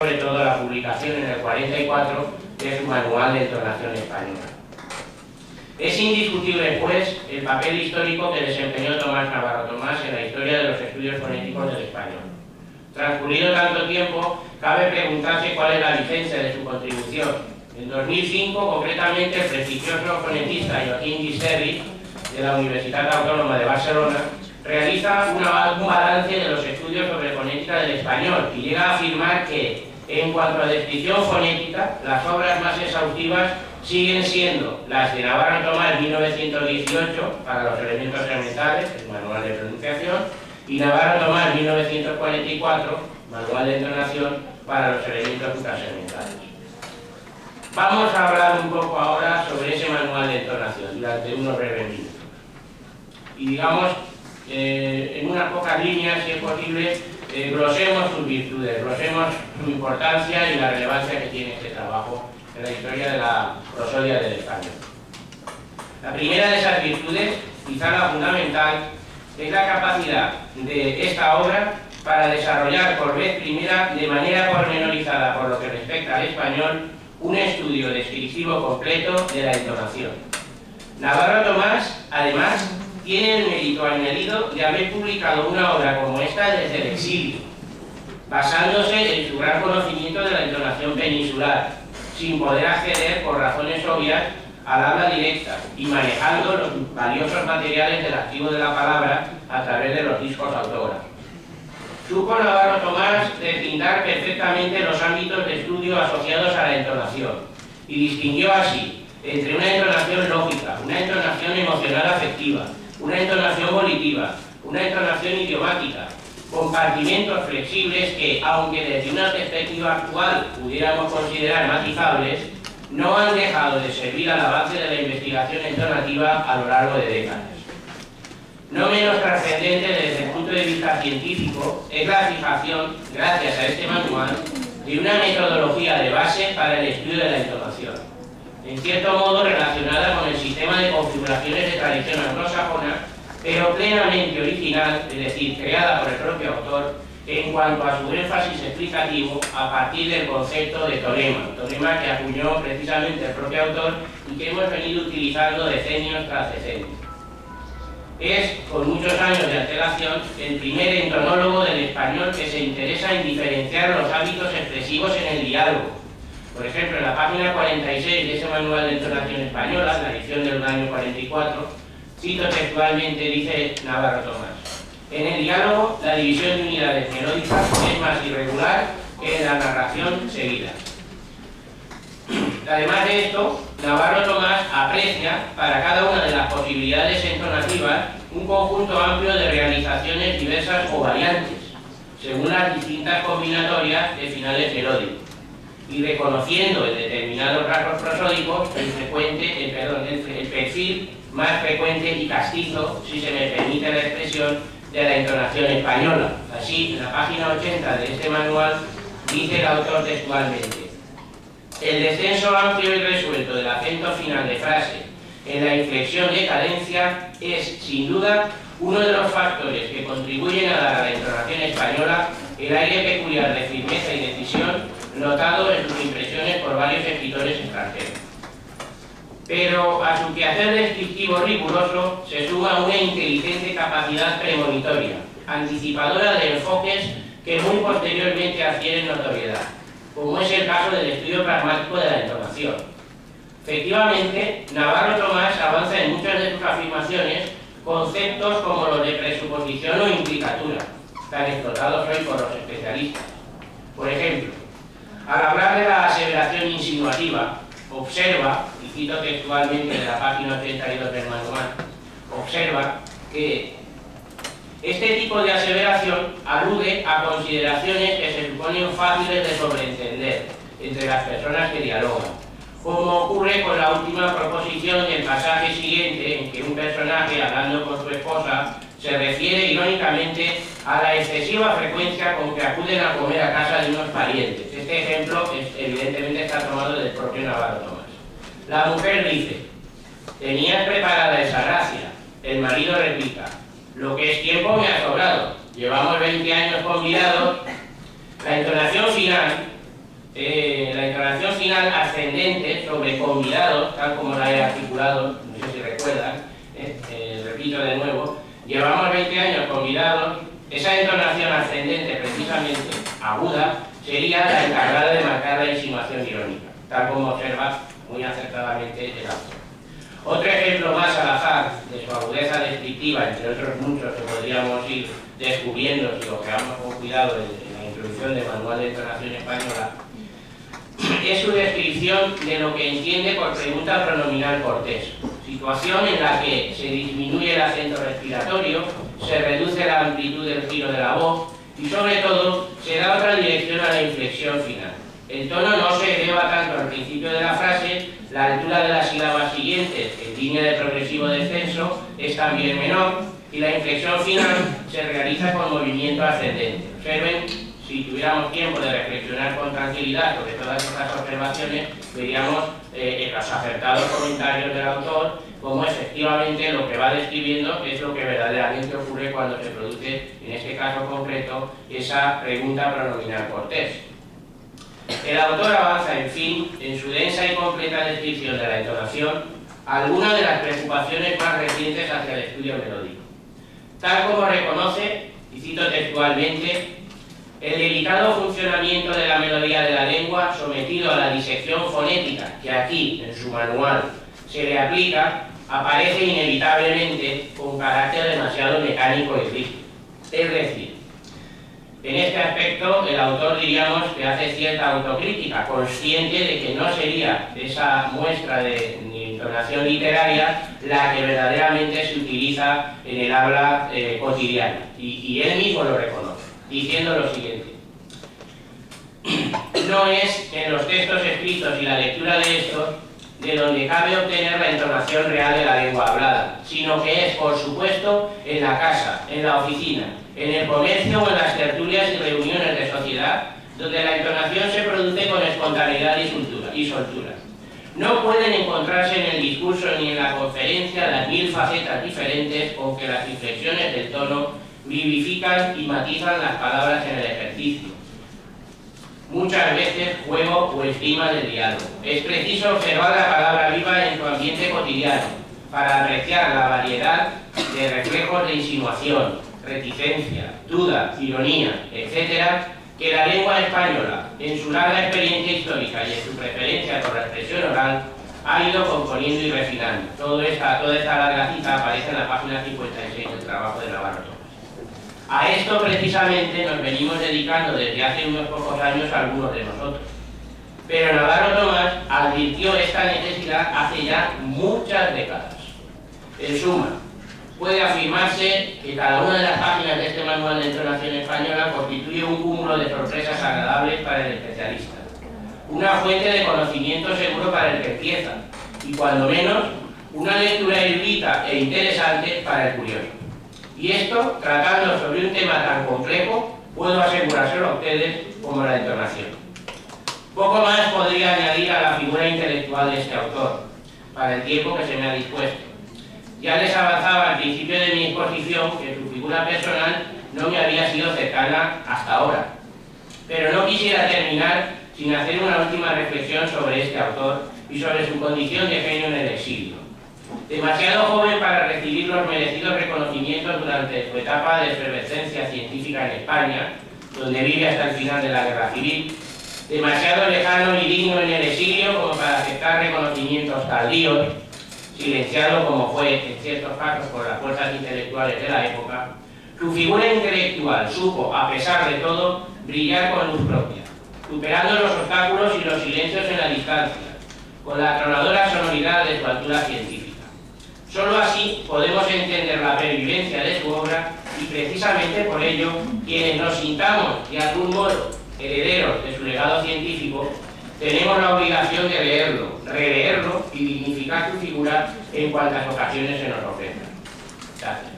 sobre todo la publicación en el 44 de su Manual de Entonación Española. Es indiscutible, pues, el papel histórico que desempeñó Tomás Navarro Tomás en la historia de los estudios fonéticos del español. Transcurrido tanto tiempo, cabe preguntarse cuál es la vigencia de su contribución. En 2005, concretamente, el prestigioso fonetista Joaquín Giserri, de la Universitat Autónoma de Barcelona, realiza un balance de los estudios sobre fonética del español y llega a afirmar que, en cuanto a descripción fonética, las obras más exhaustivas siguen siendo las de Navarro Tomás 1918 para los elementos segmentales, el Manual de Pronunciación, y Navarro Tomás 1944, Manual de Entonación para los elementos suprasegmentales. Vamos a hablar un poco ahora sobre ese Manual de Entonación durante unos breves minutos. Y digamos, en unas pocas líneas, si es posible, glosemos sus virtudes, glosemos su importancia y la relevancia que tiene este trabajo en la historia de la prosodia del español. La primera de esas virtudes, quizá la fundamental, es la capacidad de esta obra para desarrollar por vez primera, de manera pormenorizada por lo que respecta al español, un estudio descriptivo completo de la entonación. Navarro Tomás, además, tiene el mérito añadido de haber publicado una obra como esta desde el exilio, basándose en su gran conocimiento de la entonación peninsular, sin poder acceder, por razones obvias, al habla directa y manejando los valiosos materiales del archivo de la palabra a través de los discos autógrafos. Supo Navarro Tomás deslindar perfectamente los ámbitos de estudio asociados a la entonación y distinguió así entre una entonación lógica, una entonación emocional afectiva, una entonación volitiva, una entonación idiomática, compartimentos flexibles que, aunque desde una perspectiva actual pudiéramos considerar matizables, no han dejado de servir a la base de la investigación entonativa a lo largo de décadas. No menos trascendente desde el punto de vista científico es la fijación, gracias a este manual, de una metodología de base para el estudio de la entonación, en cierto modo relacionada con el sistema de configuraciones de tradición anglosajona, pero plenamente original, es decir, creada por el propio autor, en cuanto a su énfasis explicativo a partir del concepto de tonema que acuñó precisamente el propio autor y que hemos venido utilizando decenios tras decenios. Es, con muchos años de antelación, el primer entonólogo del español que se interesa en diferenciar los hábitos expresivos en el diálogo. Por ejemplo, en la página 46 de ese Manual de Entonación Española, la edición del año 44, cito textualmente, dice Navarro Tomás: en el diálogo, la división de unidades melódicas es más irregular que en la narración seguida. Además de esto, Navarro Tomás aprecia para cada una de las posibilidades entonativas un conjunto amplio de realizaciones diversas o variantes, según las distintas combinatorias de finales melódicos, y reconociendo en determinados rasgos prosódicos el perfil más frecuente y castizo, si se me permite la expresión, de la entonación española. Así, en la página 80 de este manual, dice el autor textualmente: el descenso amplio y resuelto del acento final de frase en la inflexión de cadencia es, sin duda, uno de los factores que contribuyen a dar a la entonación española el aire peculiar de firmeza y decisión notado en sus impresiones por varios escritores extranjeros. Pero a su quehacer descriptivo riguroso se suma una inteligente capacidad premonitoria, anticipadora de enfoques que muy posteriormente adquieren notoriedad, como es el caso del estudio pragmático de la entonación. Efectivamente, Navarro Tomás avanza en muchas de sus afirmaciones conceptos como los de presuposición o implicatura, tan explotados hoy por los especialistas. Por ejemplo, al hablar de la aseveración insinuativa, observa, y cito textualmente de la página 82 del manual, observa que este tipo de aseveración alude a consideraciones que se suponen fáciles de sobreentender entre las personas que dialogan, como ocurre con la última proposición del pasaje siguiente, en que un personaje, hablando con su esposa, se refiere irónicamente a la excesiva frecuencia con que acuden a comer a casa de unos parientes. Este ejemplo evidentemente está tomado del propio Navarro Tomás. La mujer dice: tenías preparada esa gracia. El marido replica: lo que es tiempo me ha sobrado. Llevamos 20 años convidados. La entonación final la entonación final ascendente sobre convidados, tal como la he articulado, no sé si recuerdan, repito de nuevo, llevamos 20 años convidados, esa entonación ascendente precisamente, aguda, sería la encargada de marcar la insinuación irónica, tal como observa muy acertadamente el autor. Otro ejemplo más al azar de su agudeza descriptiva, entre otros muchos que podríamos ir descubriendo si ojeamos con cuidado en la introducción del Manual de Entonación Española, es su descripción de lo que entiende por pregunta pronominal cortés, situación en la que se disminuye el acento respiratorio, se reduce la amplitud del giro de la voz y sobre todo se da otra dirección a la inflexión final. El tono no se eleva tanto al principio de la frase, la altura de las sílabas siguientes en línea de progresivo descenso es también menor y la inflexión final se realiza con movimiento ascendente. Observen, si tuviéramos tiempo de reflexionar con tranquilidad sobre todas estas observaciones, veríamos en los acertados comentarios del autor cómo efectivamente lo que va describiendo es lo que verdaderamente ocurre cuando se produce, en este caso concreto, esa pregunta pronominal cortés. El autor avanza, en fin, en su densa y completa descripción de la entonación, algunas de las preocupaciones más recientes hacia el estudio melódico. Tal como reconoce, y cito textualmente, el delicado funcionamiento de la melodía de la lengua sometido a la disección fonética que aquí, en su manual, se le aplica, aparece inevitablemente con carácter demasiado mecánico y rígido. Es decir, en este aspecto el autor diríamos que hace cierta autocrítica, consciente de que no sería esa muestra de entonación literaria la que verdaderamente se utiliza en el habla cotidiana. Y él mismo lo reconoce, diciendo lo siguiente: no es en los textos escritos y la lectura de estos de donde cabe obtener la entonación real de la lengua hablada, sino que es, por supuesto, en la casa, en la oficina, en el comercio o en las tertulias y reuniones de sociedad, donde la entonación se produce con espontaneidad y soltura. No pueden encontrarse en el discurso ni en la conferencia las 1000 facetas diferentes con que las inflexiones del tono vivifican y matizan las palabras en el ejercicio. Muchas veces juego o estima del diálogo. Es preciso observar la palabra viva en tu ambiente cotidiano para apreciar la variedad de reflejos de insinuación, reticencia, duda, ironía, etc., que la lengua española, en su larga experiencia histórica y en su preferencia por la expresión oral, ha ido componiendo y refinando. Toda esta larga cita aparece en la página 56 del trabajo de Navarro Tomás. A esto precisamente nos venimos dedicando desde hace unos pocos años algunos de nosotros. Pero Navarro Tomás advirtió esta necesidad hace ya muchas décadas. En suma, puede afirmarse que cada una de las páginas de este manual de entonación española constituye un cúmulo de sorpresas agradables para el especialista, una fuente de conocimiento seguro para el que empieza y, cuando menos, una lectura erudita e interesante para el curioso. Y esto, tratando sobre un tema tan complejo, puedo asegurárselo a ustedes como la entonación. Poco más podría añadir a la figura intelectual de este autor, para el tiempo que se me ha dispuesto. Ya les avanzaba al principio de mi exposición que su figura personal no me había sido cercana hasta ahora. Pero no quisiera terminar sin hacer una última reflexión sobre este autor y sobre su condición de genio en el exilio. Demasiado joven para recibir los merecidos reconocimientos durante su etapa de efervescencia científica en España, donde vive hasta el final de la Guerra Civil, demasiado lejano y digno en el exilio como para aceptar reconocimientos tardíos, silenciado como fue en ciertos casos por las fuerzas intelectuales de la época, su figura intelectual supo, a pesar de todo, brillar con luz propia, superando los obstáculos y los silencios en la distancia, con la atronadora sonoridad de su altura científica. Solo así podemos entender la pervivencia de su obra y precisamente por ello, quienes nos sintamos de algún modo herederos de su legado científico, tenemos la obligación de leerlo, releerlo y dignificar su figura en cuantas ocasiones se nos ofrezcan. Gracias.